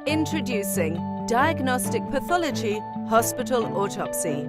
Introducing Diagnostic Pathology, Hospital Autopsy.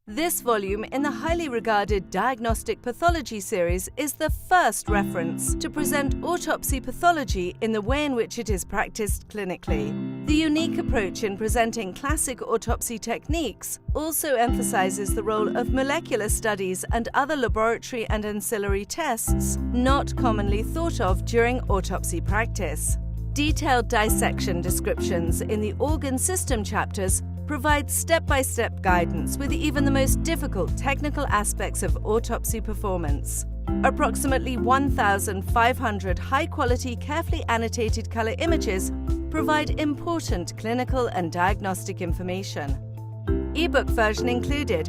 This volume in the highly regarded Diagnostic Pathology series is the first reference to present autopsy pathology in the way in which it is practiced clinically. The unique approach in presenting classic autopsy techniques also emphasizes the role of molecular studies and other laboratory and ancillary tests not commonly thought of during autopsy practice. Detailed dissection descriptions in the organ system chapters provide step-by-step guidance with even the most difficult technical aspects of autopsy performance. Approximately 1,500 high-quality, carefully annotated color images provide important clinical and diagnostic information. Ebook version included.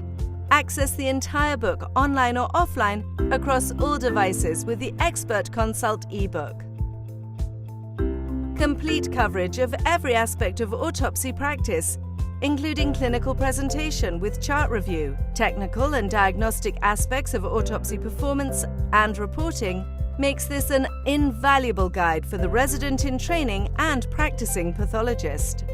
Access the entire book online or offline across all devices with the Expert Consult ebook. Complete coverage of every aspect of autopsy practice, including clinical presentation with chart review, technical and diagnostic aspects of autopsy performance and reporting, makes this an invaluable guide for the resident in training and practicing pathologist.